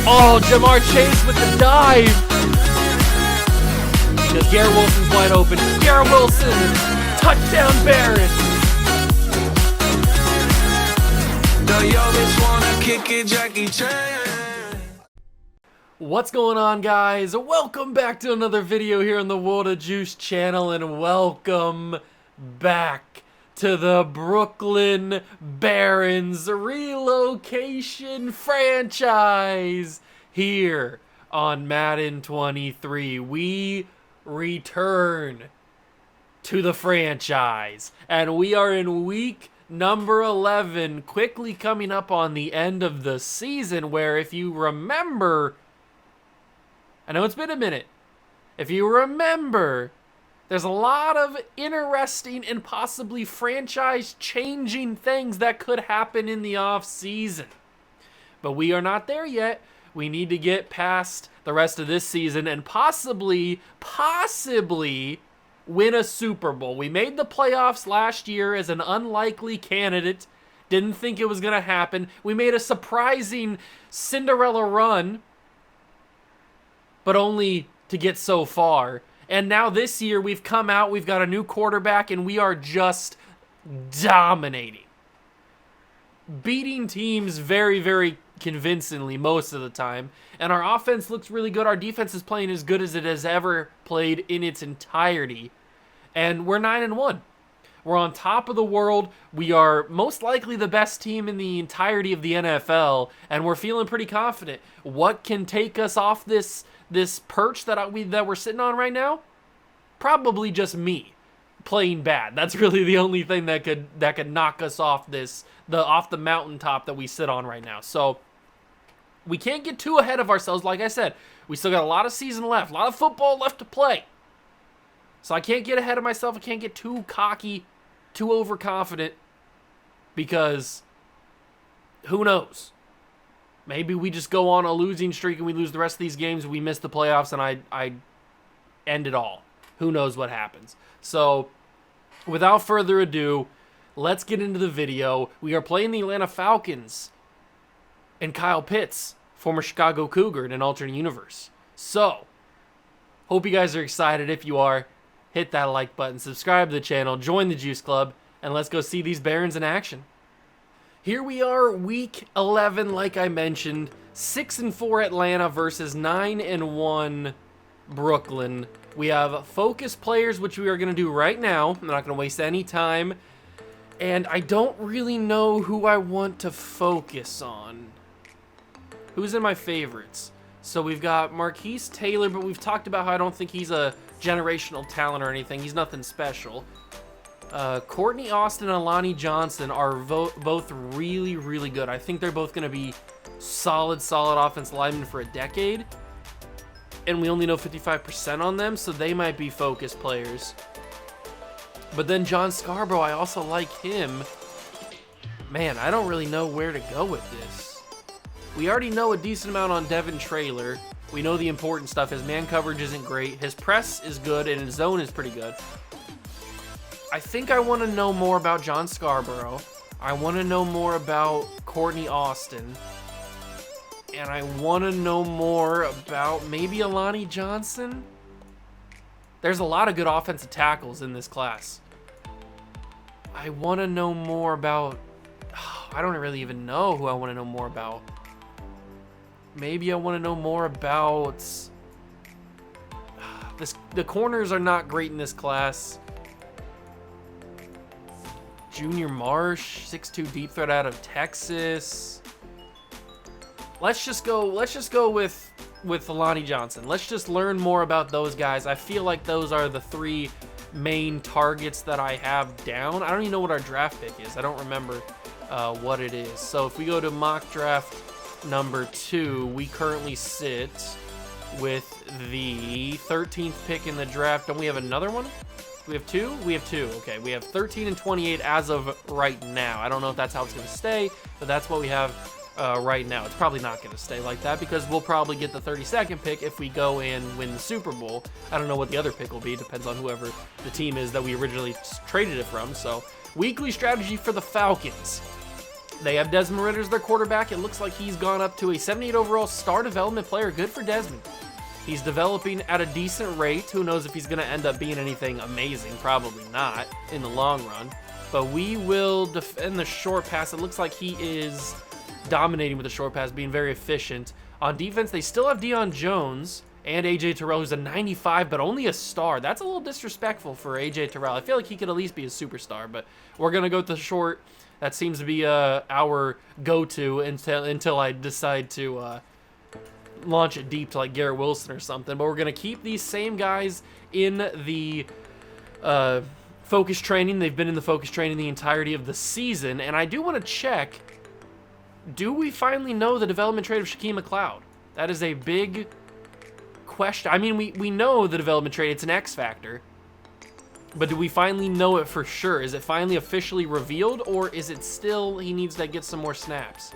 Oh, Jamar Chase with the dive. Because Garrett Wilson's wide open. Garrett Wilson, touchdown Barron. What's going on, guys? Welcome back to another video here on the World of Juice channel, and welcome back to the Brooklyn Barons Relocation franchise here on Madden 23. We return to the franchise, and we are in week number 11, quickly coming up on the end of the season, where if you remember, I know it's been a minute, if you remember, there's a lot of interesting and possibly franchise-changing things that could happen in the off-season. But we are not there yet. We need to get past the rest of this season and possibly win a Super Bowl. We made the playoffs last year as an unlikely candidate. Didn't think it was going to happen. We made a surprising Cinderella run, but only to get so far. And now this year we've come out, we've got a new quarterback, and we are just dominating. Beating teams very, very convincingly most of the time. And our offense looks really good. Our defense is playing as good as it has ever played in its entirety. And we're 9-1. We're on top of the world. We are most likely the best team in the entirety of the NFL, and we're feeling pretty confident. What can take us off this perch that we're sitting on right now? Probably just me playing bad. That's really the only thing that could knock us off off the mountaintop that we sit on right now. So we can't get too ahead of ourselves. Like I said, we still got a lot of season left, a lot of football left to play. So I can't get ahead of myself. I can't get too cocky, too overconfident, because who knows? Maybe we just go on a losing streak and we lose the rest of these games. We miss the playoffs and I end it all. Who knows what happens? So without further ado, let's get into the video. We are playing the Atlanta Falcons and Kyle Pitts, former Chicago Cougar in an alternate universe. So hope you guys are excited. If you are, hit that like button, subscribe to the channel, join the Juice Club, and let's go see these Barons in action. Here we are, week 11, like I mentioned, 6-4 Atlanta versus 9-1 Brooklyn. We have focus players, which we are going to do right now. I'm not going to waste any time. And I don't really know who I want to focus on. Who's in my favorites? So we've got Marquise Taylor, but we've talked about how I don't think he's a generational talent or anything. He's nothing special. Courtney Austin and Lonnie Johnson are both really, really good. I think they're both going to be solid offensive linemen for a decade. And we only know 55% on them, so they might be focus players. But then John Scarborough, I also like him. Man, I don't really know where to go with this. We already know a decent amount on Devin Traylor. We know the important stuff. His man coverage isn't great. His press is good, and his zone is pretty good. I think I want to know more about John Scarborough. I want to know more about Courtney Austin. And I want to know more about maybe Alani Johnson. There's a lot of good offensive tackles in this class. I want to know more about... I don't really even know who I want to know more about. Maybe I want to know more about... The corners are not great in this class. Junior Marsh, 6'2" deep threat out of Texas. Let's just go with Alani Johnson. Let's just learn more about those guys. I feel like those are the three main targets that I have down. I don't even know what our draft pick is. I don't remember what it is. So if we go to mock draft number 2, we currently sit with the 13th pick in the draft. Don't we have another one? We have 2? We have 2. Okay, we have 13 and 28 as of right now. I don't know if that's how it's going to stay, but that's what we have right now. It's probably not going to stay like that because we'll probably get the 32nd pick if we go and win the Super Bowl. I don't know what the other pick will be. It depends on whoever the team is that we originally traded it from. So, weekly strategy for the Falcons. They have Desmond Ritter as their quarterback. It looks like he's gone up to a 78 overall star development player. Good for Desmond. He's developing at a decent rate. Who knows if he's going to end up being anything amazing? Probably not in the long run. But we will defend the short pass. It looks like he is dominating with the short pass, being very efficient. On defense, they still have Deion Jones and A.J. Terrell, who's a 95, but only a star. That's a little disrespectful for A.J. Terrell. I feel like he could at least be a superstar, but we're going to go with the short. That seems to be our go-to until I decide to launch it deep to like Garrett Wilson or something. But we're going to keep these same guys in the focus training. They've been in the focus training the entirety of the season. And I do want to check, do we finally know the development trade of Shaquem McLeod? That is a big question. I mean, we know the development trade. It's an X factor. But do we finally know it for sure? Is it finally officially revealed, or is it still he needs to get some more snaps?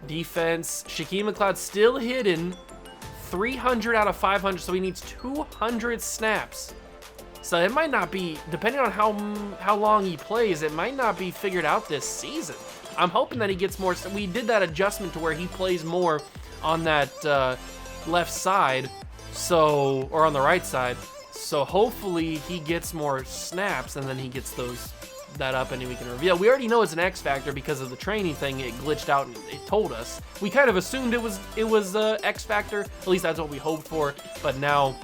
Defense, Shaquem McLeod still hidden, 300 out of 500, so he needs 200 snaps. So it might not be, depending on how long he plays, it might not be figured out this season. I'm hoping that he gets more. We did that adjustment to where he plays more on that left side, or on the right side. So hopefully he gets more snaps and then he gets that up and we can reveal. We already know it's an X factor because of the training thing. It glitched out and it told us. We kind of assumed it was X factor. At least that's what we hoped for. But now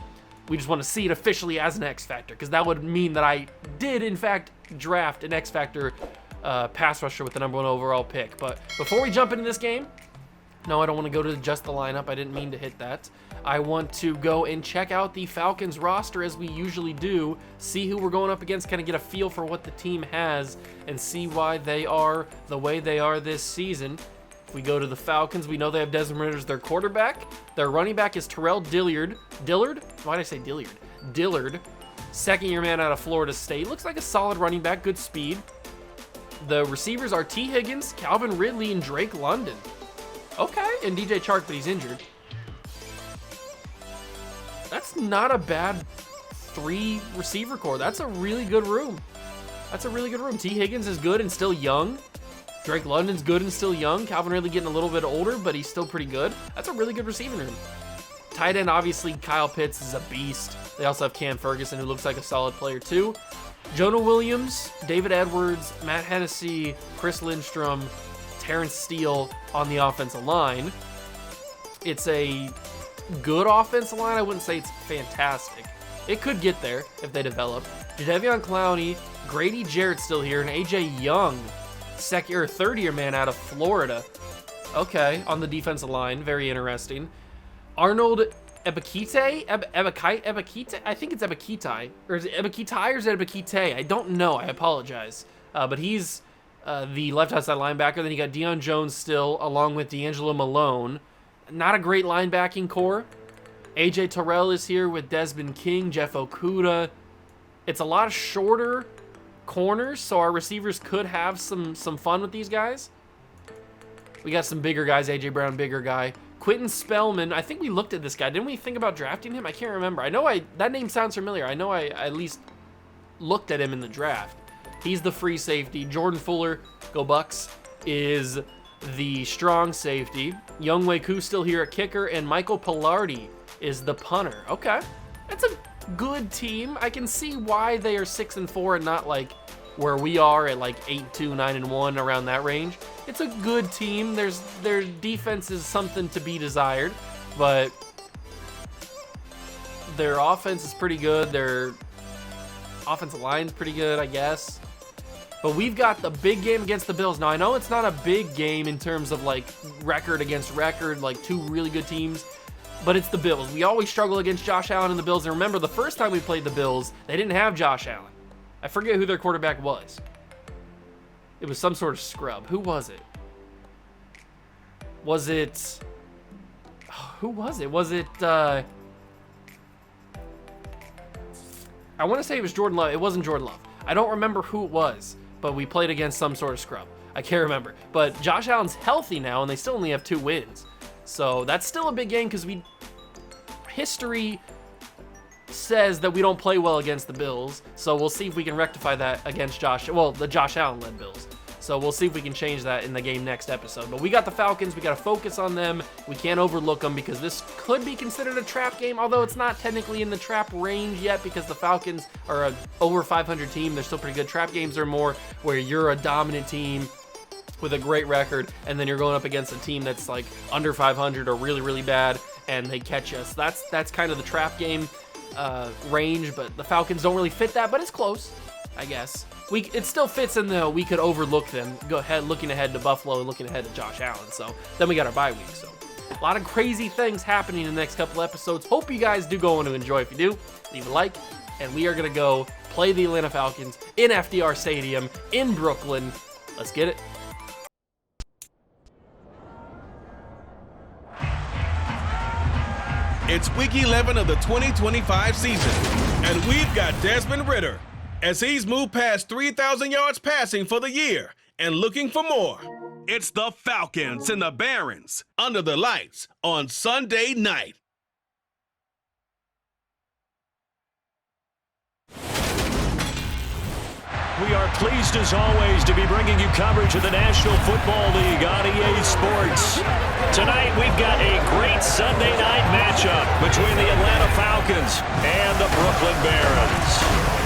we just want to see it officially as an X factor, because that would mean that I did in fact draft an X factor pass rusher with the #1 overall pick. But before we jump into this game, no, I don't want to go to just the lineup. I didn't mean to hit that. I want to go and check out the Falcons roster as we usually do, see who we're going up against, kind of get a feel for what the team has, and see why they are the way they are this season. If we go to the Falcons, we know they have Desmond Ritter as their quarterback. Their running back is Terrell Dillard. Why did I say Dillard? Dillard, second-year man out of Florida State. Looks like a solid running back, good speed. The receivers are T. Higgins, Calvin Ridley, and Drake London. Okay, and DJ Chark, but he's injured. That's not a bad 3 receiver core. That's a really good room. T. Higgins is good and still young. Drake London's good and still young. Calvin Ridley getting a little bit older, but he's still pretty good. That's a really good receiving room. Tight end, obviously, Kyle Pitts is a beast. They also have Cam Ferguson, who looks like a solid player too. Jonah Williams, David Edwards, Matt Hennessy, Chris Lindstrom, Terrence Steele on the offensive line. It's a good offensive line. I wouldn't say it's fantastic. It could get there if they develop. Jadeveon Clowney, Grady Jarrett's still here, and AJ Young, third-year man out of Florida. Okay, on the defensive line, very interesting. Arnold Ebiketie? Ebiketie? I think it's Ebiketie. Or is it Ebiketie or is it Ebiketie? I don't know. I apologize. But he's the left outside linebacker. Then you got Deion Jones still, along with D'Angelo Malone. Not a great linebacking core. A.J. Terrell is here with Desmond King, Jeff Okuda. It's a lot of shorter corners, so our receivers could have some fun with these guys. We got some bigger guys. A.J. Brown, bigger guy. Quentin Spellman, I think we looked at this guy. Didn't we think about drafting him? I can't remember. I know that name sounds familiar. I know I at least looked at him in the draft. He's the free safety. Jordan Fuller, go Bucks, is the strong safety. Younghoe Koo still here at kicker, and Michael Pilardi is the punter. Okay, that's a good team. I can see why they are 6-4 and not like where we are at like 8-2, 9-1, around that range. It's a good team. Their defense is something to be desired, but their offense is pretty good. Their offensive line's pretty good, I guess. But we've got the big game against the Bills. Now, I know it's not a big game in terms of like record against record, like two really good teams, but it's the Bills. We always struggle against Josh Allen and the Bills. And remember, the first time we played the Bills, they didn't have Josh Allen. I forget who their quarterback was. It was some sort of scrub. Who was it? Was it... Who was it? Was it... I want to say it was Jordan Love. It wasn't Jordan Love. I don't remember who it was, but we played against some sort of scrub. I can't remember. But Josh Allen's healthy now, and they still only have 2 wins. So that's still a big game because history says that we don't play well against the Bills. So we'll see if we can rectify that against the Josh Allen-led Bills. So we'll see if we can change that in the game next episode. But we got the Falcons. We got to focus on them. We can't overlook them because this could be considered a trap game, although it's not technically in the trap range yet because the Falcons are a over 500 team. They're still pretty good. Trap games are more where you're a dominant team with a great record, and then you're going up against a team that's like under 500 or really, really bad, and they catch us. That's kind of the trap game range, but the Falcons don't really fit that, but it's close, I guess. It still fits in the we could overlook them. Go ahead, looking ahead to Buffalo and looking ahead to Josh Allen. So then we got our bye week. So a lot of crazy things happening in the next couple episodes. Hope you guys do go on to enjoy. If you do, leave a like, and we are gonna go play the Atlanta Falcons in FDR Stadium in Brooklyn. Let's get it. It's week 11 of the 2025 season, and we've got Desmond Ridder as he's moved past 3,000 yards passing for the year and looking for more. It's the Falcons and the Barons under the lights on Sunday night. We are pleased as always to be bringing you coverage of the National Football League on EA Sports. Tonight we've got a great Sunday night matchup between the Atlanta Falcons and the Brooklyn Barons.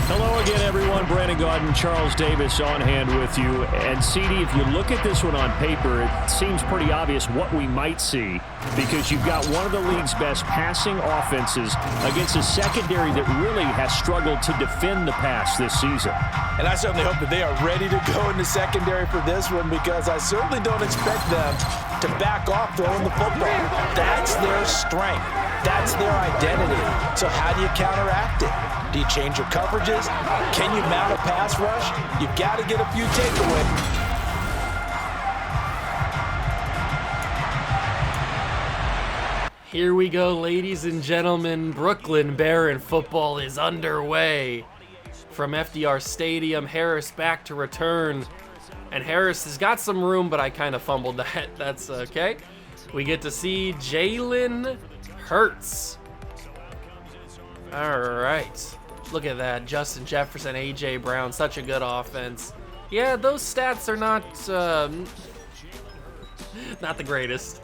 Hello again, everyone. Brandon Gaudin, Charles Davis on hand with you. And CD, if you look at this one on paper, it seems pretty obvious what we might see because you've got one of the league's best passing offenses against a secondary that really has struggled to defend the pass this season. And I certainly hope that they are ready to go in the secondary for this one because I certainly don't expect them to back off throwing the football. That's their strength. That's their identity. So how do you counteract it? Do you change your coverages? Can you mount a pass rush? You've got to get a few takeaways. Here we go, ladies and gentlemen. Brooklyn Baron football is underway. From FDR Stadium, Harris back to return. And Harris has got some room, but I kind of fumbled that. That's okay. We get to see Jalen Hurts. All right. Look at that. Justin Jefferson, A.J. Brown, such a good offense. Yeah, those stats are not not the greatest.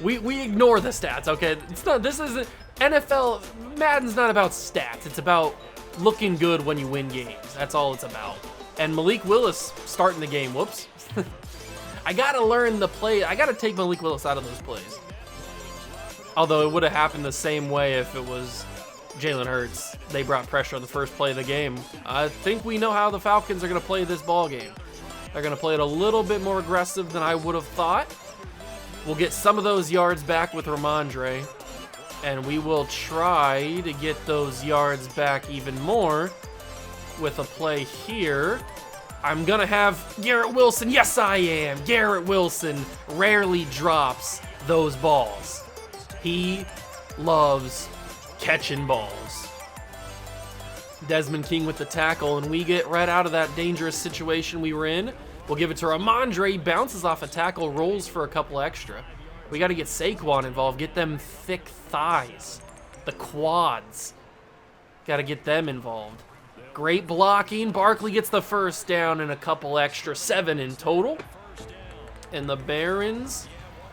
We ignore the stats, okay? It's not. This isn't NFL. Madden's not about stats. It's about looking good when you win games. That's all it's about. And Malik Willis starting the game. Whoops. I gotta learn the play. I gotta take Malik Willis out of those plays. Although it would have happened the same way if it was Jalen Hurts. They brought pressure on the first play of the game. I think we know how the Falcons are going to play this ball game. They're going to play it a little bit more aggressive than I would have thought. We'll get some of those yards back with Ramondre, and we will try to get those yards back even more with a play here. I'm going to have Garrett Wilson. Yes, I am. Garrett Wilson rarely drops those balls. He loves catching balls. Desmond King with the tackle, and we get right out of that dangerous situation we were in. We'll give it to Ramondre, bounces off a tackle, rolls for a couple extra. We got to get Saquon involved, get them thick thighs, the quads. Got to get them involved. Great blocking. Barkley gets the first down and a couple extra, 7 in total. And the Barons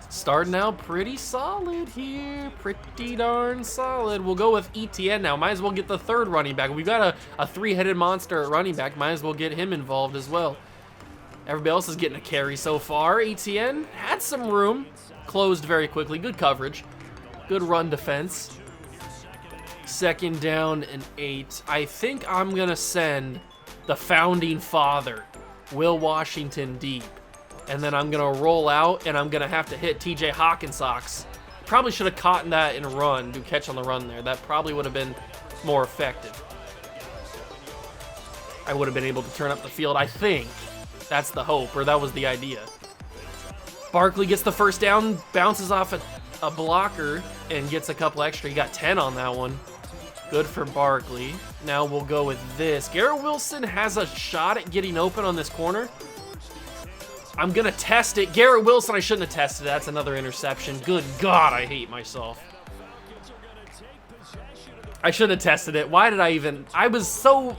starting out pretty solid here. Pretty darn solid. We'll go with ETN now. Might as well get the third running back. We've got a three-headed monster at running back. Might as well get him involved as well. Everybody else is getting a carry so far. ETN had some room. Closed very quickly. Good coverage. Good run defense. Second down and 8. I think I'm going to send the founding father, Will Washington, deep. And then I'm going to roll out, and I'm going to have to hit TJ Hawkinsocks. Probably should have caught that and run, do catch on the run there. That probably would have been more effective. I would have been able to turn up the field, I think. That's the hope, or that was the idea. Barkley gets the first down, bounces off a blocker, and gets a couple extra. He got 10 on that one. Good for Barkley. Now we'll go with this. Garrett Wilson has a shot at getting open on this corner. I'm going to test it. Garrett Wilson, I shouldn't have tested it. That's another interception. Good God, I hate myself. I should have tested it. Why did I even... I was so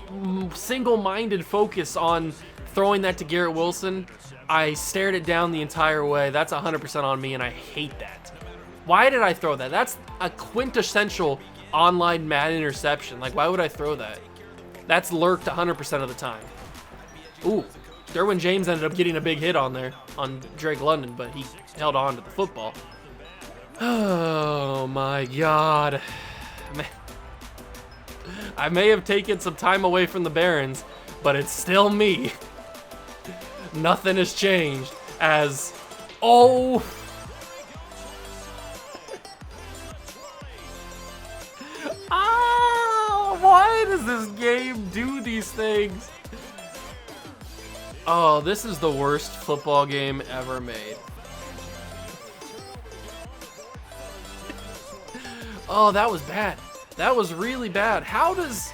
single-minded focus on throwing that to Garrett Wilson. I stared it down the entire way. That's 100% on me, and I hate that. Why did I throw that? That's a quintessential online Madden interception. Like, why would I throw that? That's lurked 100% of the time. Ooh, Derwin James ended up getting a big hit on there, on Drake London, but he held on to the football. Oh, my God. Man. I may have taken some time away from the Barons, but it's still me. Nothing has changed as... Oh! Ah! Why does this game do these things? Oh, this is the worst football game ever made. Oh, that was bad. That was really bad. Was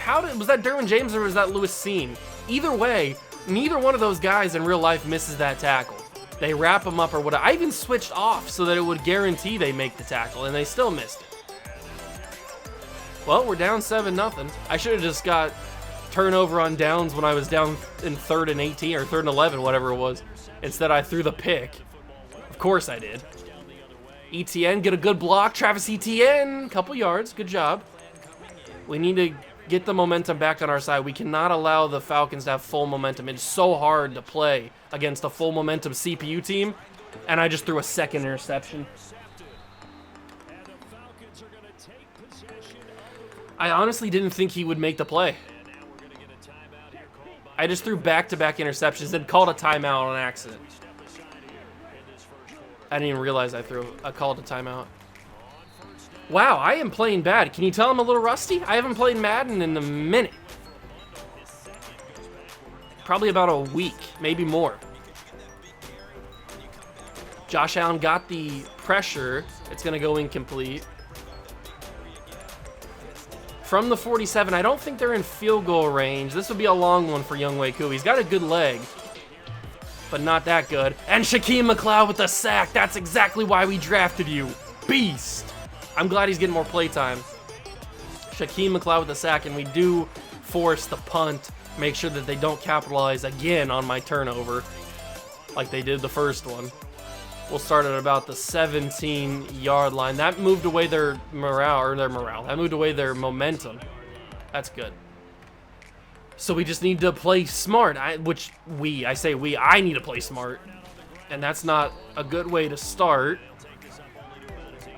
that Derwin James or was that Lewis Seen? Either way, neither one of those guys in real life misses that tackle. They wrap them up or whatever. I even switched off so that it would guarantee they make the tackle, and they still missed it. Well, we're down 7-0. I should have just got turnover on downs when I was down in 3rd and 18 or 3rd and 11, whatever it was. Instead, I threw the pick. Of course I did. ETN, get a good block. Travis Etienne, couple yards. Good job. We need to get the momentum back on our side. We cannot allow the Falcons to have full momentum. It's so hard to play against a full momentum CPU team, and I just threw a second interception. I honestly didn't think he would make the play. I just threw back-to-back interceptions and called a timeout on accident. I didn't even realize I called a timeout. Wow, I am playing bad. Can you tell I'm a little rusty? I haven't played Madden in a minute. Probably about a week, maybe more. Josh Allen got the pressure. It's going to go incomplete. From the 47, I don't think they're in field goal range. This would be a long one for Younghoe Koo. He's got a good leg, but not that good. And Shaquem McLeod with the sack. That's exactly why we drafted you. Beast. I'm glad he's getting more playtime. Shaquem McLeod with the sack, and we do force the punt. Make sure that they don't capitalize again on my turnover like they did the first one. We'll start at about the 17-yard line. That moved away their morale. That moved away their momentum. That's good. So we just need to play smart. I need to play smart. And that's not a good way to start.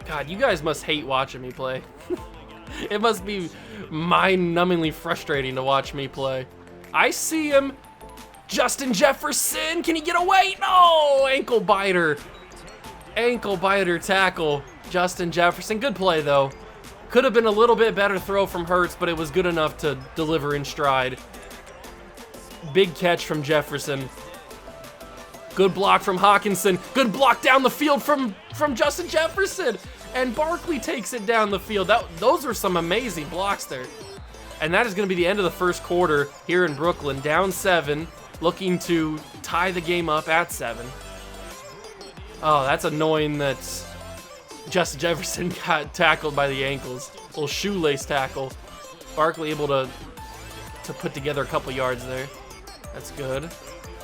God, you guys must hate watching me play. It must be mind-numbingly frustrating to watch me play. I see him. Justin Jefferson, can he get away? No, ankle biter. Ankle biter tackle. Justin Jefferson, good play though. Could have been a little bit better throw from Hurts, but it was good enough to deliver in stride. Big catch from Jefferson. Good block from Hawkinson. Good block down the field from Justin Jefferson. And Barkley takes it down the field. Those are some amazing blocks there. And that is going to be the end of the first quarter here in Brooklyn. Down 7, looking to tie the game up at 7. Oh, that's annoying that Justin Jefferson got tackled by the ankles. Little shoelace tackle. Barkley able to put together a couple yards there. That's good.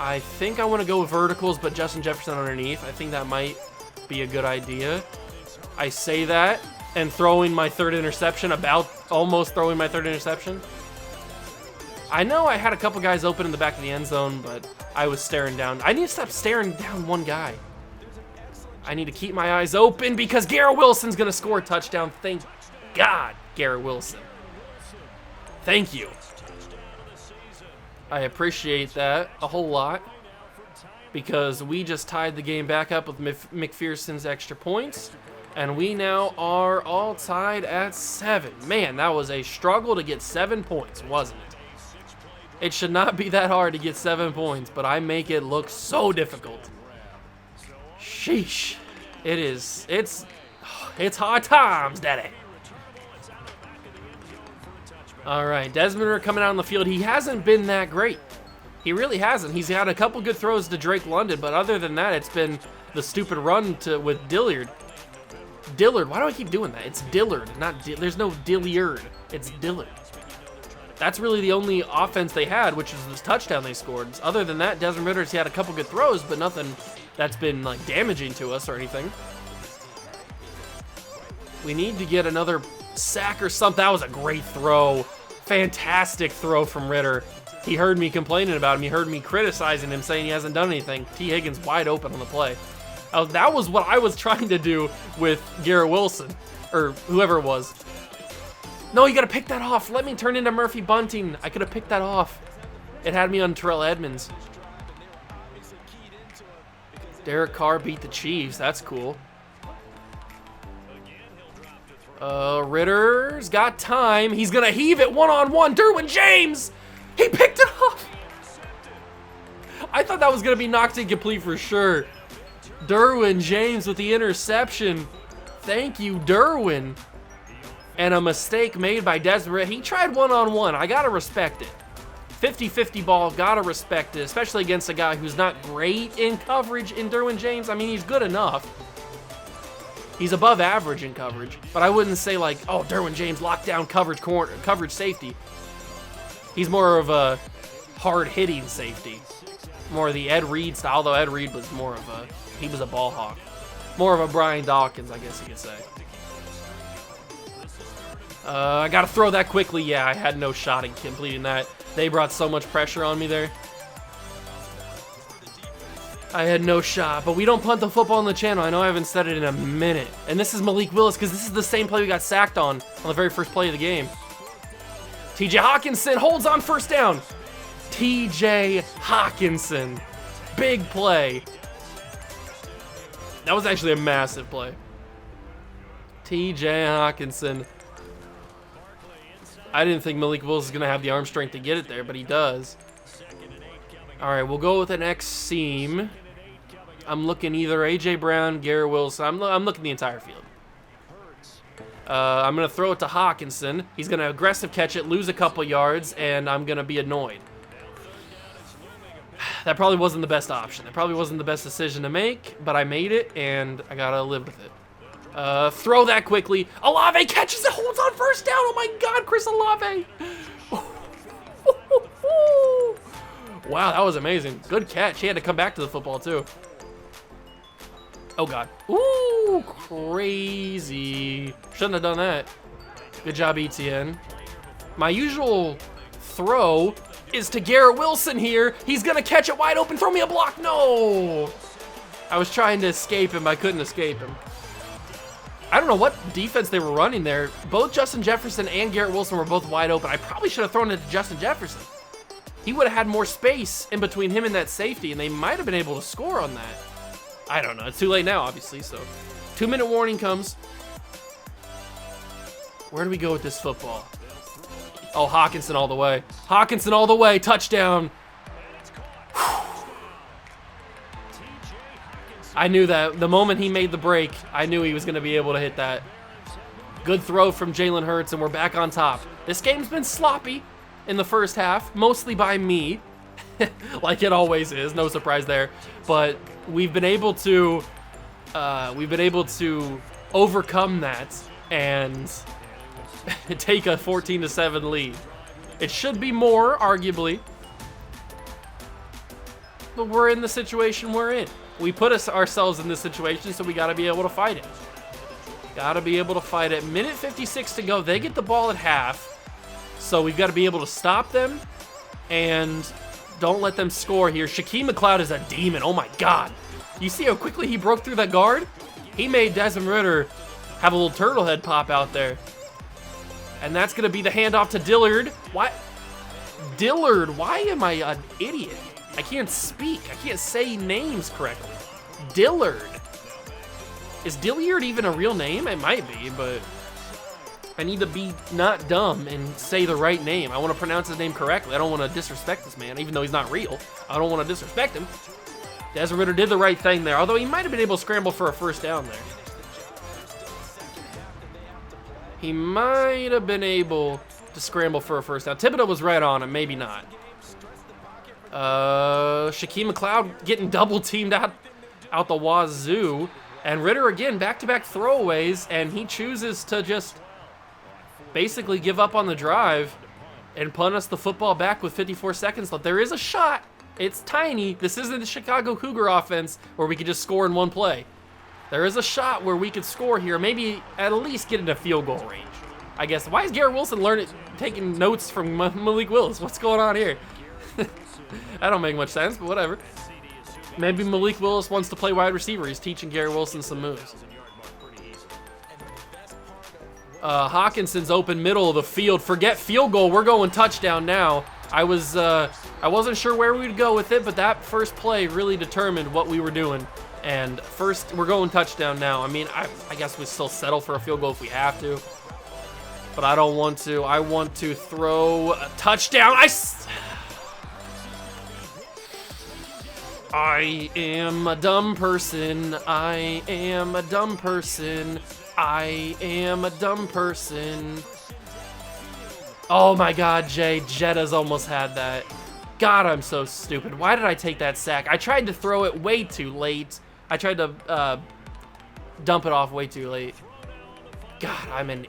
I think I want to go with verticals, but Justin Jefferson underneath. I think that might be a good idea. I say that, and throwing my third interception, almost throwing my third interception. I know I had a couple guys open in the back of the end zone, but I was staring down. I need to stop staring down one guy. I need to keep my eyes open because Garrett Wilson's going to score a touchdown. Thank God, Garrett Wilson. Thank you. I appreciate that a whole lot because we just tied the game back up with McPherson's extra points, and we now are all tied at 7. Man, that was a struggle to get 7 points, wasn't it? It should not be that hard to get 7 points, but I make it look so difficult. Sheesh. It is. It's hard times, daddy. All right, Desmond Ridder coming out on the field. He hasn't been that great. He really hasn't. He's had a couple good throws to Drake London, but other than that, it's been the stupid run with Dillard. Dillard. Why do I keep doing that? It's Dillard, not there's no Dilliard. It's Dillard. That's really the only offense they had, which is this touchdown they scored. Other than that, Desmond Ritter's had a couple good throws, but nothing that's been like damaging to us or anything. We need to get another sack or something. That was a great throw. Fantastic throw from Ritter. He heard me complaining about him. He heard me criticizing him, saying he hasn't done anything. T. Higgins wide open on the play. That was what I was trying to do with Garrett Wilson, or whoever it was. No, you got to pick that off. Let me turn into Murphy Bunting. I could have picked that off. It had me on Terrell Edmonds. Derek Carr beat the Chiefs. That's cool. Ritter's got time. He's going to heave it one-on-one. Derwin James! He picked it off! I thought that was going to be knocked incomplete for sure. Derwin James with the interception. Thank you, Derwin. And a mistake made by Desmond. He tried one-on-one. I got to respect it. 50-50 ball, got to respect it, especially against a guy who's not great in coverage in Derwin James. I mean, he's good enough. He's above average in coverage, but I wouldn't say like, oh, Derwin James lockdown coverage corner, coverage safety. He's more of a hard-hitting safety. More of the Ed Reed style, though Ed Reed was more of he was a ball hawk. More of a Brian Dawkins, I guess you could say. I got to throw that quickly. Yeah, I had no shot in completing that. They brought so much pressure on me there. I had no shot, but we don't punt the football on the channel. I know I haven't said it in a minute. And this is Malik Willis, because this is the same play we got sacked on the very first play of the game. TJ Hawkinson holds on first down. TJ Hawkinson. Big play. That was actually a massive play. TJ Hawkinson. I didn't think Malik Willis was going to have the arm strength to get it there, but he does. All right, we'll go with an X seam. I'm looking either A.J. Brown, Garrett Wilson. I'm looking the entire field. I'm going to throw it to Hawkinson. He's going to aggressive catch it, lose a couple yards, and I'm going to be annoyed. That probably wasn't the best option. That probably wasn't the best decision to make, but I made it, and I got to live with it. Throw that quickly. Olave catches it, holds on first down. Oh my God, Chris Olave. Wow, that was amazing. Good catch. He had to come back to the football too. Oh God. Ooh, crazy. Shouldn't have done that. Good job, ETN. My usual throw is to Garrett Wilson here. He's gonna catch it wide open. Throw me a block. No. I was trying to escape him. I couldn't escape him. I don't know what defense they were running there. Both Justin Jefferson and Garrett Wilson were both wide open. I probably should have thrown it to Justin Jefferson. He would have had more space in between him and that safety, and they might have been able to score on that. I don't know. It's too late now, obviously, so 2-minute warning comes. Where do we go with this football? Oh, Hawkinson all the way. Hawkinson all the way. Touchdown. I knew that the moment he made the break, I knew he was going to be able to hit that. Good throw from Jalen Hurts, and we're back on top. This game's been sloppy in the first half, mostly by me, like it always is. No surprise there. But we've been able to overcome that and take a 14-7 lead. It should be more, arguably, but we're in the situation we're in. We put ourselves in this situation, so we got to be able to fight it. Got to be able to fight it. Minute 56 to go. They get the ball at half, so we've got to be able to stop them and don't let them score here. Shaquem McLeod is a demon. Oh, my God. You see how quickly he broke through that guard? He made Desmond Ridder have a little turtle head pop out there. And that's going to be the handoff to Dillard. Why? Dillard, why am I an idiot? I can't speak. I can't say names correctly. Dillard. Is Dilliard even a real name? It might be, but I need to be not dumb and say the right name. I want to pronounce his name correctly. I don't want to disrespect this man, even though he's not real. I don't want to disrespect him. Desmond Ridder did the right thing there, although he might have been able to scramble for a first down there. He might have been able to scramble for a first down. Thibodeau was right on him, maybe not. Shaquem McLeod getting double teamed out the wazoo And Ritter, again, back-to-back throwaways, and he chooses to just basically give up on the drive and punt us the football back with 54 seconds left. There is a shot. It's tiny. This isn't the Chicago Cougar offense where we could just score in one play. There is a shot where we could score here, maybe at least get into field goal range. I guess. Why is Garrett Wilson taking notes from Malik Willis? What's going on here? That don't make much sense, but whatever. Maybe Malik Willis wants to play wide receiver. He's teaching Garrett Wilson some moves. Hawkinson's open middle of the field. Forget field goal. We're going touchdown now. I wasn't sure where we'd go with it, but that first play really determined what we were doing. And first, we're going touchdown now. I mean, I guess we still settle for a field goal if we have to. But I don't want to. I want to throw a touchdown. I am a dumb person. I am a dumb person. I am a dumb person. Oh my God, Jay. Jetta's almost had that. God, I'm so stupid. Why did I take that sack? I tried to throw it way too late. I tried to dump it off way too late. God, I'm an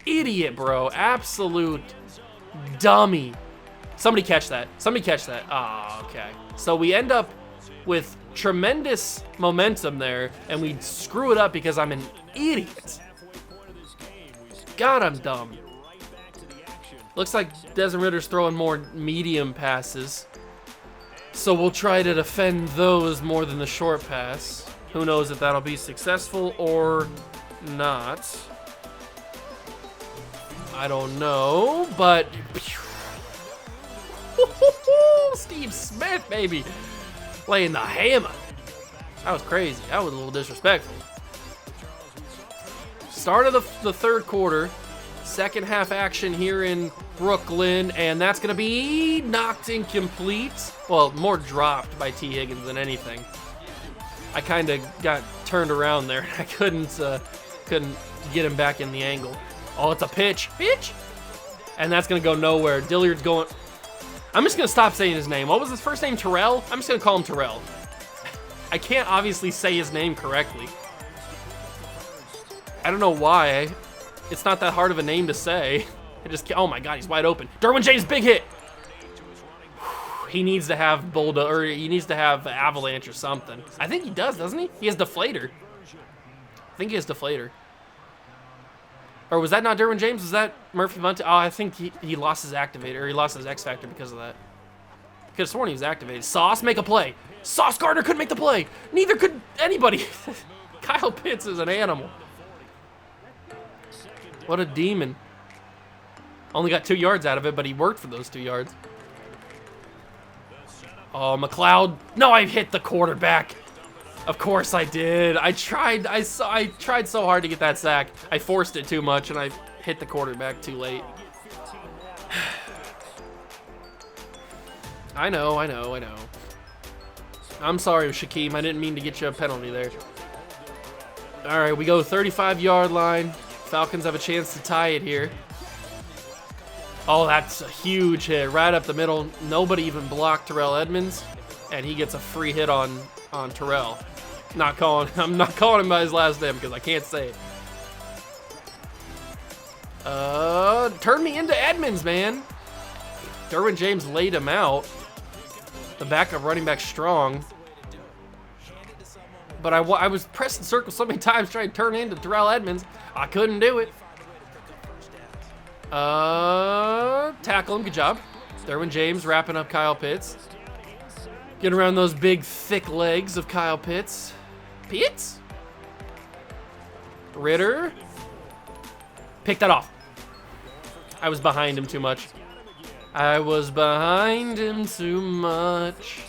idiot, bro. Absolute dummy. Somebody catch that. Somebody catch that. Oh, okay. So we end up with tremendous momentum there, and we screw it up because I'm an idiot. God, I'm dumb. Looks like Desmond Ritter's throwing more medium passes. So we'll try to defend those more than the short pass. Who knows if that'll be successful or not. I don't know, but... Steve Smith, baby. Laying the hammer. That was crazy. That was a little disrespectful. Start of the third quarter. Second half action here in Brooklyn, and that's going to be knocked incomplete. Well, more dropped by T. Higgins than anything. I kind of got turned around there. I couldn't get him back in the angle. Oh, it's a pitch. Pitch! And that's going to go nowhere. Dilliard's going... I'm just going to stop saying his name. What was his first name? Terrell? I'm just going to call him Terrell. I can't obviously say his name correctly. I don't know why. It's not that hard of a name to say. Oh my God, he's wide open. Derwin James, big hit. He needs to have Bulldog, or he needs to have Avalanche or something. I think he does, doesn't he? He has Deflator. I think he has Deflator. Or was that not Derwin James? Was that Murphy Bunting? Oh, I think he lost his activator, or he lost his X Factor because of that. Could have sworn he was activated. Sauce, make a play. Sauce Gardner couldn't make the play. Neither could anybody. Kyle Pitts is an animal. What a demon. Only got 2 yards out of it, but he worked for those 2 yards. Oh, McLeod. No, I hit the quarterback. Of course I did. I tried so hard to get that sack. I forced it too much, and I hit the quarterback too late. I know. I'm sorry, Shaquem. I didn't mean to get you a penalty there. All right, we go 35-yard line. Falcons have a chance to tie it here. Oh, that's a huge hit right up the middle. Nobody even blocked Terrell Edmonds, and he gets a free hit on Terrell. I'm not calling him by his last name because I can't say it. Turn me into Edmonds, man. Derwin James laid him out. The backup running back strong. But I was pressing circles so many times trying to turn into Terrell Edmonds. I couldn't do it. Tackle him. Good job. Derwin James wrapping up Kyle Pitts. Getting around those big, thick legs of Kyle Pitts. Pitts? Ritter. Pick that off. I was behind him too much. I was behind him too much.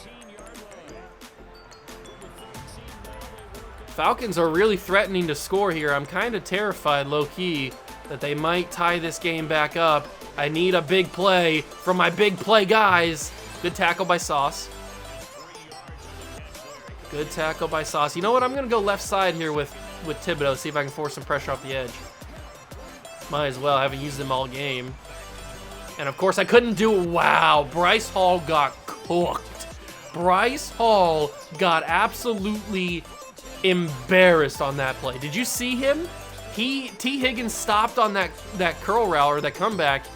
Falcons are really threatening to score here. I'm kind of terrified, low-key, that they might tie this game back up. I need a big play from my big play guys. Good tackle by Sauce. Good tackle by Sauce. You know what? I'm going to go left side here with Thibodeau, see if I can force some pressure off the edge. Might as well. I haven't used him all game. And, of course, I couldn't do it. Wow. Bryce Hall got cooked. Bryce Hall got absolutely embarrassed on that play. Did you see him? T. Higgins stopped on that curl route or that comeback,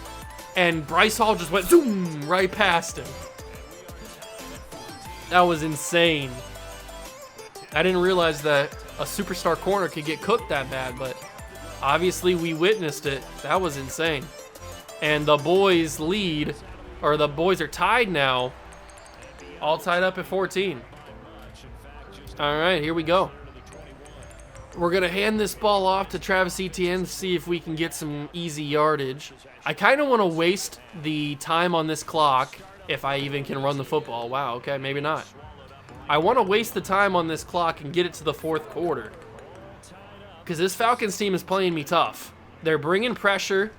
and Bryce Hall just went zoom right past him. That was insane. I didn't realize that a superstar corner could get cooked that bad, but obviously we witnessed it. That was insane. And the boys lead, or the boys are tied now, all tied up at 14. All right, here we go. We're going to hand this ball off to Travis Etienne to see if we can get some easy yardage. I kind of want to waste the time on this clock if I even can run the football. Wow, okay, maybe not. I want to waste the time on this clock and get it to the fourth quarter, because this Falcons team is playing me tough. They're bringing pressure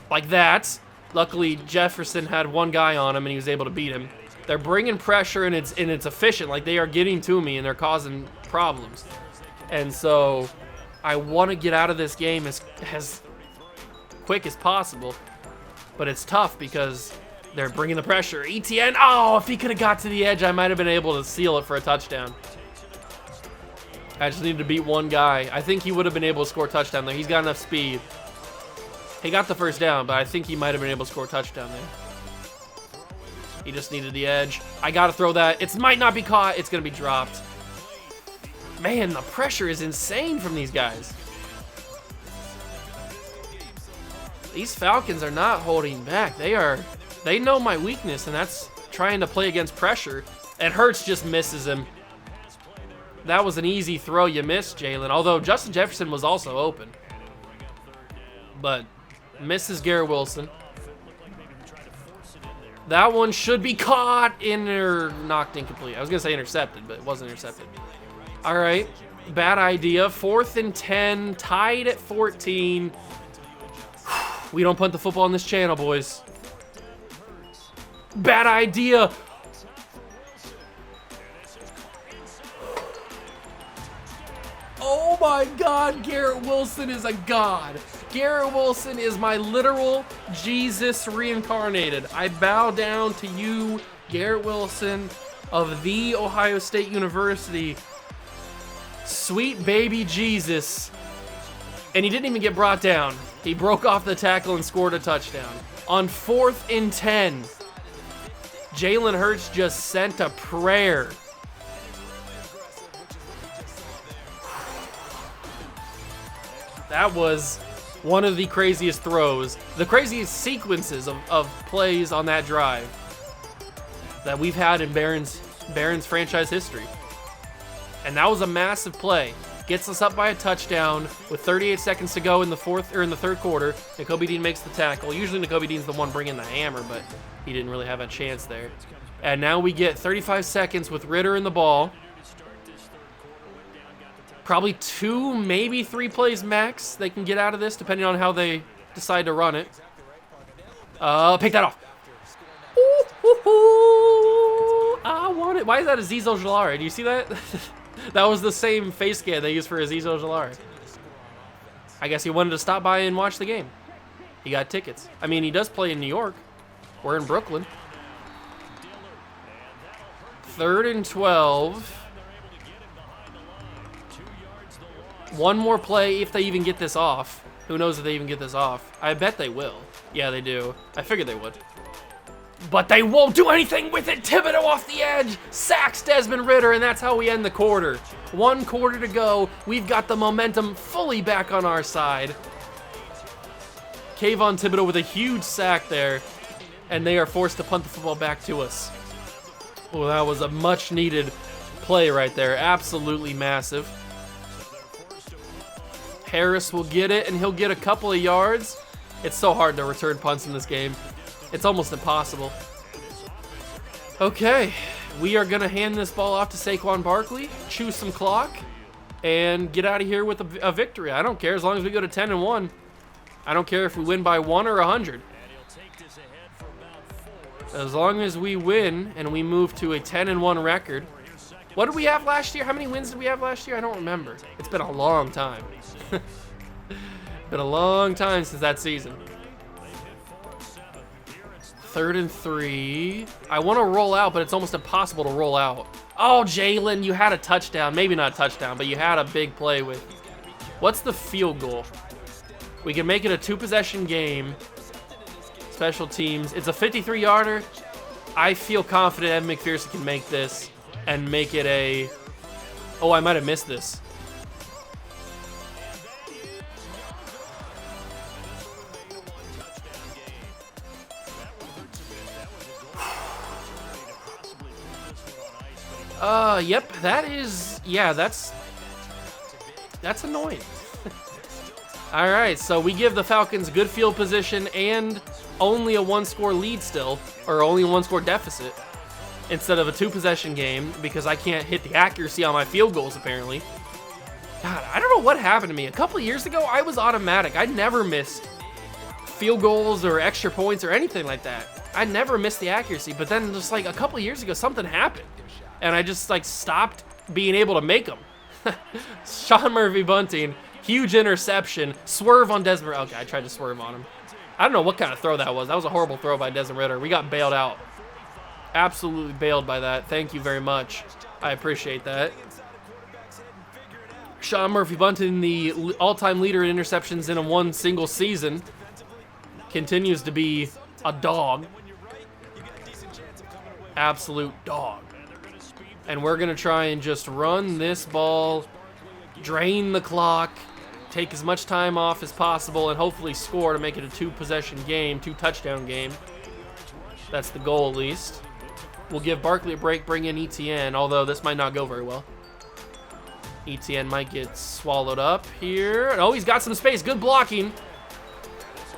like that. Luckily, Jefferson had one guy on him and he was able to beat him. They're bringing pressure and it's efficient. Like, they are getting to me and they're causing problems. And so I want to get out of this game as quick as possible. But it's tough because they're bringing the pressure. Etienne, oh, if he could have got to the edge, I might have been able to seal it for a touchdown. I just needed to beat one guy. I think he would have been able to score a touchdown there. He's got enough speed. He got the first down, but I think he might have been able to score a touchdown there. He just needed the edge. I got to throw that. It might not be caught. It's going to be dropped. Man, the pressure is insane from these guys. These Falcons are not holding back. They know my weakness, and that's trying to play against pressure. And Hurts just misses him. That was an easy throw. You missed, Jalen. Although Justin Jefferson was also open. But misses Garrett Wilson. That one should be caught or knocked incomplete. I was going to say intercepted, but it wasn't intercepted. All right. Bad idea. 4th and 10. Tied at 14. We don't punt the football on this channel, boys. Bad idea. Oh my God, Garrett Wilson is a god. Garrett Wilson is my literal Jesus reincarnated. I bow down to you, Garrett Wilson of The Ohio State University. Sweet baby Jesus. And he didn't even get brought down. He broke off the tackle and scored a touchdown. On 4th and 10, Jalen Hurts just sent a prayer. That was one of the craziest throws, the craziest sequences of plays on that drive that we've had in Barron's franchise history. And that was a massive play. Gets us up by a touchdown with 38 seconds to go in the third quarter. Nakobe Dean makes the tackle. Usually Nakobe Dean's the one bringing the hammer, but he didn't really have a chance there. And now we get 35 seconds with Ritter in the ball. Probably 2, maybe 3 plays max they can get out of this, depending on how they decide to run it. Pick that off. Ooh, I want it. Why is that Azeez Ojulari? Do you see that? That was the same face scan they used for Azeez Ojulari. I guess he wanted to stop by and watch the game. He got tickets. I mean, he does play in New York. We're in Brooklyn. 3rd and 12. One more play if they even get this off. Who knows if they even get this off? I bet they will. Yeah, they do. I figured they would. But they won't do anything with it. Thibodeau off the edge. Sacks Desmond Ritter, and that's how we end the quarter. 1 quarter to go. We've got the momentum fully back on our side. Kayvon Thibodeau with a huge sack there, and they are forced to punt the football back to us. Well, that was a much-needed play right there. Absolutely massive. Harris will get it, and he'll get a couple of yards. It's so hard to return punts in this game. It's almost impossible. Okay, we are going to hand this ball off to Saquon Barkley, chew some clock, and get out of here with a victory. I don't care as long as we go to 10-1. I don't care if we win by 1 or 100. As long as we win and we move to a 10-1 record. What did we have last year? How many wins did we have last year? I don't remember. It's been a long time. Been a long time since that season. 3rd and 3. I want to roll out, but it's almost impossible to roll out. Oh, Jalen, you had a touchdown. Maybe not a touchdown, but you had a big play with. What's the field goal? We can make it a 2-possession game. Special teams. It's a 53-yarder. I feel confident Evan McPherson can make this and make it a... Oh, I might have missed this. Yep, that is... Yeah, that's annoying. All right, so we give the Falcons good field position and only a 1-score lead still, or only a 1-score deficit, instead of a 2-possession game because I can't hit the accuracy on my field goals, apparently. God, I don't know what happened to me. A couple of years ago, I was automatic. I never missed field goals or extra points or anything like that. I never missed the accuracy, but then just like a couple of years ago, something happened, and I just like stopped being able to make them. Sean Murphy Bunting, huge interception, swerve on Desmond. Okay, I tried to swerve on him. I don't know what kind of throw that was. That was a horrible throw by Desmond Ridder. We got bailed out. Absolutely bailed by that. Thank you very much. I appreciate that. Sean Murphy Bunting, the all-time leader in interceptions in one single season, continues to be a dog. Absolute dog. And we're going to try and just run this ball, drain the clock, take as much time off as possible, and hopefully score to make it a 2-possession game, 2-touchdown game. That's the goal, at least. We'll give Barkley a break, bring in ETN, although this might not go very well. ETN might get swallowed up here. Oh, he's got some space. Good blocking.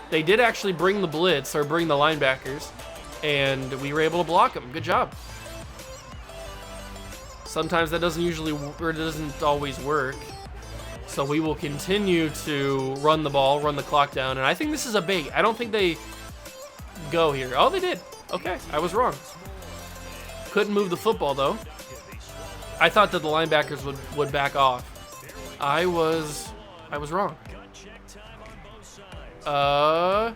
They did actually bring the blitz, or bring the linebackers, and we were able to block them. Good job. Sometimes that doesn't always work. So we will continue to run the ball, run the clock down, and I think this is a big. I don't think they go here. Oh, they did. Okay, I was wrong. Couldn't move the football though. I thought that the linebackers would back off. I was wrong. I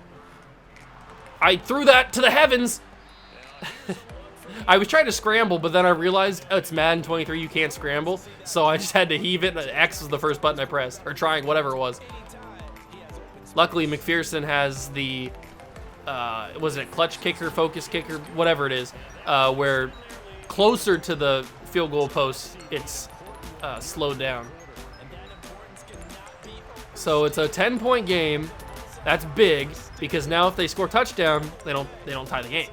threw that to the heavens. I was trying to scramble, but then I realized, oh, it's Madden 23, you can't scramble. So I just had to heave it, and X was the first button I pressed, or trying, whatever it was. Luckily, McPherson has the, was it clutch kicker, focus kicker, whatever it is, where closer to the field goal post, it's slowed down. So it's a 10-point game. That's big, because now if they score touchdown, they don't tie the game.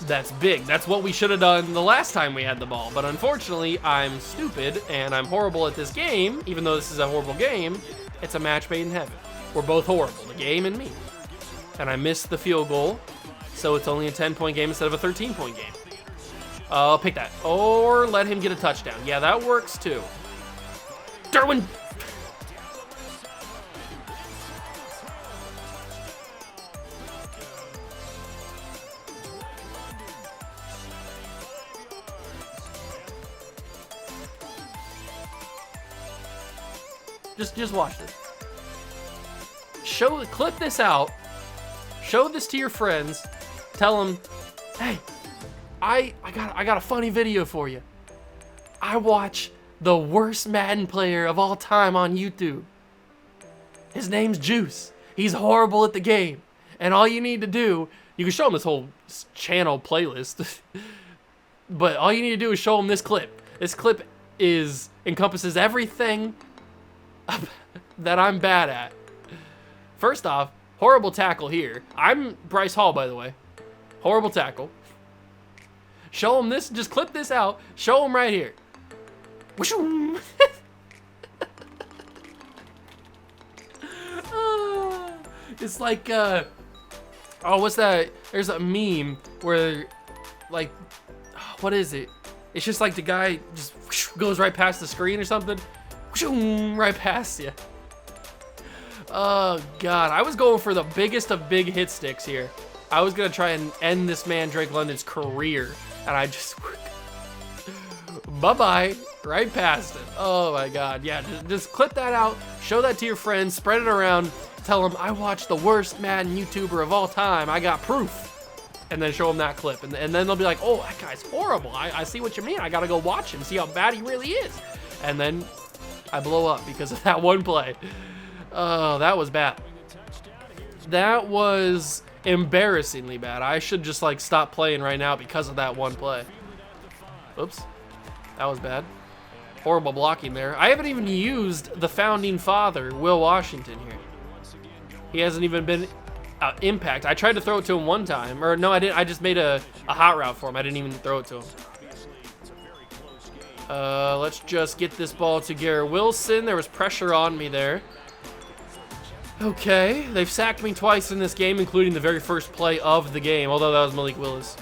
That's big. That's what we should have done the last time we had the ball. But unfortunately, I'm stupid and I'm horrible at this game. Even though this is a horrible game, it's a match made in heaven. We're both horrible, the game and me. And I missed the field goal, so it's only a 10-point game instead of a 13-point game. I'll pick that. Or let him get a touchdown. Yeah, that works too. Derwin! Just watch this. Clip this out. Show this to your friends. Tell them, hey, I got a funny video for you. I watch the worst Madden player of all time on YouTube. His name's Juice. He's horrible at the game. And all you need to do, you can show him this whole channel playlist, but all you need to do is show him this clip. This clip encompasses everything that I'm bad at. First off, horrible tackle here. I'm Bryce Hall, by the way. Horrible tackle. Show him this, just clip this out. Show him right here. It's like, oh, what's that? There's a meme where, like, what is it? It's just like the guy just goes right past the screen or something. Right past you. Oh, God. I was going for the biggest of big hit sticks here. I was going to try and end this man, Drake London's career. And I just... Bye-bye. Right past it. Oh, my God. Yeah, just clip that out. Show that to your friends. Spread it around. Tell them, I watched the worst Madden YouTuber of all time. I got proof. and then show them that clip. And then they'll be like, oh, that guy's horrible. I see what you mean. I got to go watch him, see how bad he really is. And then I blow up because of that one play. Oh, that was bad. That was embarrassingly bad. I should just like stop playing right now because of that one play. Oops. That was bad. Horrible blocking there. I haven't even used the founding father, Will Washington, here. He hasn't even been impact. I tried to throw it to him one time. Or no, I didn't. I just made a hot route for him. I didn't even throw it to him. Let's just get this ball to Garrett Wilson. There was pressure on me there. Okay, they've sacked me twice in this game, including the very first play of the game, although that was Malik Willis.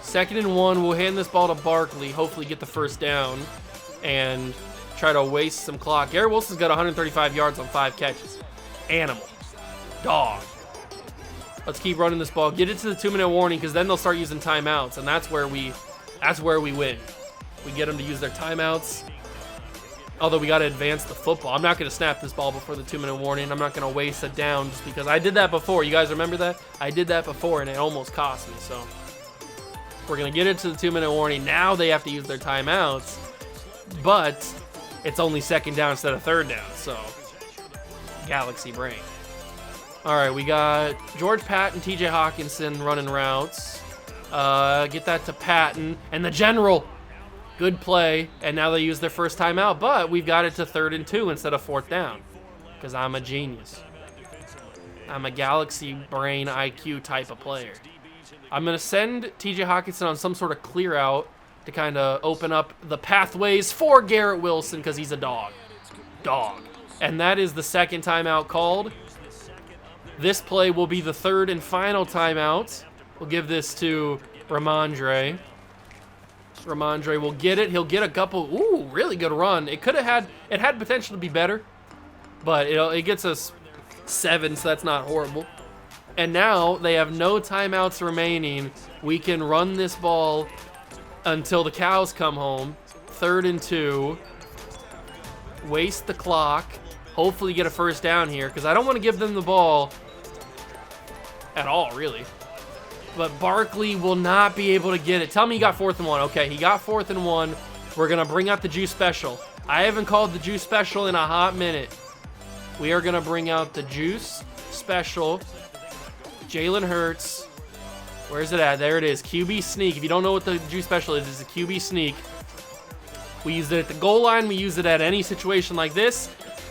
2nd and 1, we'll hand this ball to Barkley, hopefully get the first down, and try to waste some clock. Garrett Wilson's got 135 yards on 5 catches. Animal. Dog. Let's keep running this ball. Get it to the 2-minute warning, because then they'll start using timeouts, and that's where we win. We get them to use their timeouts. Although we got to advance the football. I'm not going to snap this ball before the 2-minute warning. I'm not going to waste it down just because I did that before. You guys remember that? I did that before, and it almost cost me, so... We're going to get it to the 2-minute warning. Now they have to use their timeouts, but it's only 2nd down instead of 3rd down, so galaxy brain. All right, we got George Patton, TJ Hawkinson running routes. Get that to Patton, and the general. Good play, and now they use their first timeout, but we've got it to 3rd and 2 instead of 4th down because I'm a genius. I'm a galaxy brain IQ type of player. I'm going to send TJ Hawkinson on some sort of clear out to kind of open up the pathways for Garrett Wilson because he's a dog. Dog. And that is the 2nd timeout called. This play will be the 3rd and final timeout. We'll give this to Ramondre. Ramondre will get it. He'll get a couple. Ooh, really good run. It had potential to be better, but it gets us 7, so that's not horrible. And now they have no timeouts remaining. We can run this ball until the cows come home. 3rd and 2. Waste the clock. Hopefully get a first down here because I don't want to give them the ball at all, really. But Barkley will not be able to get it. Tell me he got 4th and 1. Okay, he got 4th and 1. We're going to bring out the juice special. I haven't called the juice special in a hot minute. We are going to bring out the juice special. Jalen Hurts. Where's it at? There it is. QB sneak. If you don't know what the juice special is, it's a QB sneak. We use it at the goal line. We use it at any situation like this.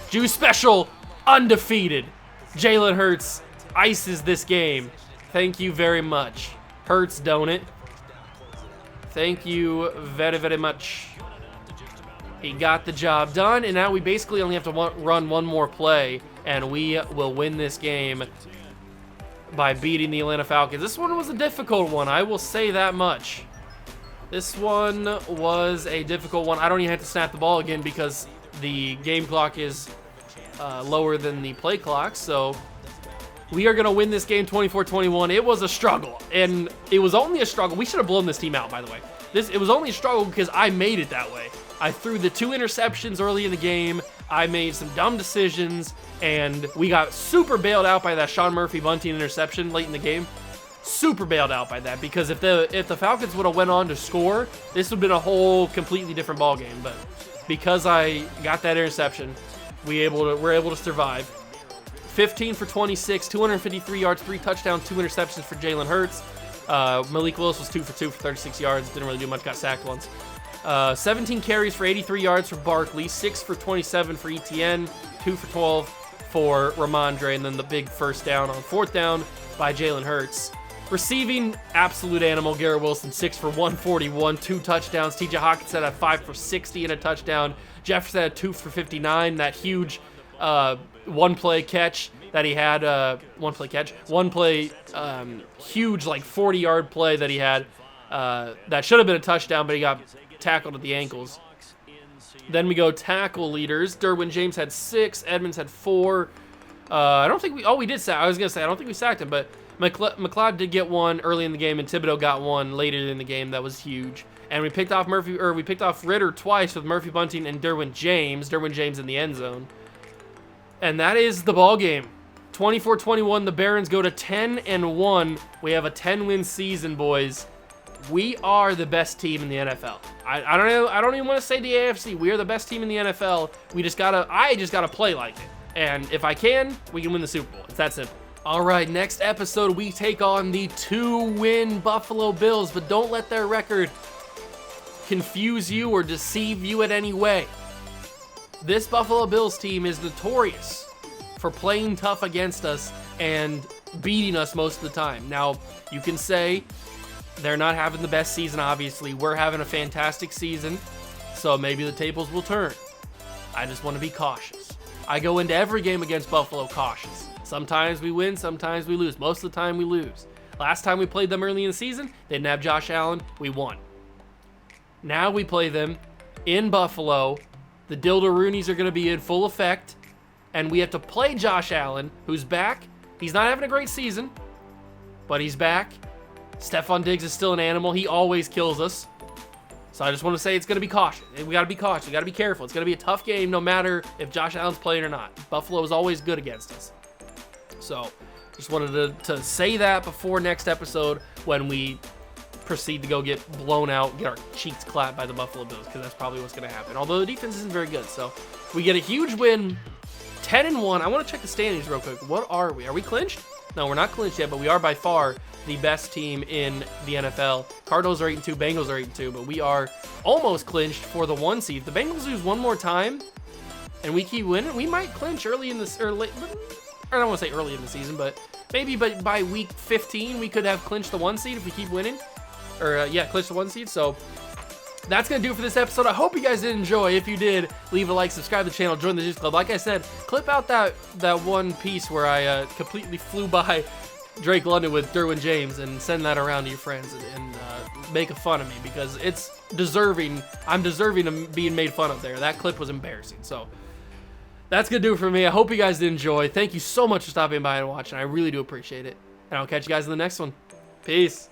Juice special. Undefeated. Jalen Hurts ices this game. Thank you very much. Hurts, don't it? Thank you very, very much. He got the job done, and now we basically only have to run one more play, and we will win this game by beating the Atlanta Falcons. This one was a difficult one, I will say that much. This one was a difficult one. I don't even have to snap the ball again because the game clock is lower than the play clock, so we are going to win this game 24-21. It was a struggle, and it was only a struggle. We should have blown this team out, by the way. It was only a struggle because I made it that way. I threw the 2 interceptions early in the game. I made some dumb decisions, and we got super bailed out by that Sean Murphy-Bunting interception late in the game. Super bailed out by that because if the Falcons would have went on to score, this would have been a whole completely different ball game. But because I got that interception, we're able to survive. 15 for 26, 253 yards, 3 touchdowns, 2 interceptions for Jalen Hurts. Malik Willis was 2 for 2 for 36 yards. Didn't really do much. Got sacked once. 17 carries for 83 yards for Barkley, 6 for 27 for ETN, 2 for 12 for Ramondre, and then the big first down on 4th down by Jalen Hurts. Receiving, absolute animal. Garrett Wilson, 6 for 141, 2 touchdowns. TJ Hawkinson had 5 for 60 and a touchdown. Jefferson had 2 for 59. That huge one-play catch that he had, huge like 40-yard play that he had. That should have been a touchdown, but he got tackled at the ankles. Then we go tackle leaders. Derwin James had 6. Edmonds had 4. I don't think we did sack. I was going to say, I don't think we sacked him, but McLeod did get one early in the game, and Thibodeau got one later in the game. That was huge. And we picked off Ritter twice with Murphy Bunting and Derwin James in the end zone. And that is the ball game. 24-21, the Barons go to 10-1. We have a 10-win season, boys. We are the best team in the NFL. I don't know. I don't even want to say the AFC. We are the best team in the NFL. I just gotta play like it. And if I can, we can win the Super Bowl. It's that simple. All right, next episode, we take on the 2-win Buffalo Bills, but don't let their record confuse you or deceive you in any way. This Buffalo Bills team is notorious for playing tough against us and beating us most of the time. Now, you can say they're not having the best season, obviously. We're having a fantastic season, so maybe the tables will turn. I just want to be cautious. I go into every game against Buffalo cautious. Sometimes we win, sometimes we lose. Most of the time we lose. Last time we played them early in the season, they didn't have Josh Allen. We won. Now we play them in Buffalo. The Dilda-Roonies are going to be in full effect, and we have to play Josh Allen, who's back. He's not having a great season, but he's back. Stephon Diggs is still an animal. He always kills us. So I just want to say it's going to be cautious. We got to be cautious. We got to be careful. It's going to be a tough game no matter if Josh Allen's playing or not. Buffalo is always good against us. So just wanted to say that before next episode when we proceed to go get blown out, get our cheeks clapped by the Buffalo Bills, because that's probably what's going to happen. Although the defense isn't very good. So we get a huge win, 10-1. I want to check the standings real quick. What are we? Are we clinched? No, we're not clinched yet, but we are by far the best team in the NFL. Cardinals are 8-2, Bengals are 8-2, but we are almost clinched for the 1 seed. If the Bengals lose one more time and we keep winning, we might clinch early in this, or late, I don't want to say early in the season, but maybe by week 15 we could have clinched the 1 seed if we keep winning. Or clinch the 1 seed. So that's going to do it for this episode. I hope you guys did enjoy. If you did, leave a like, subscribe to the channel, join the Juice Club. Like I said, clip out that one piece where I completely flew by Drake London with Derwin James and send that around to your friends and make fun of me, because it's deserving. I'm deserving of being made fun of there. That clip was embarrassing. So that's going to do it for me. I hope you guys did enjoy. Thank you so much for stopping by and watching. I really do appreciate it. And I'll catch you guys in the next one. Peace.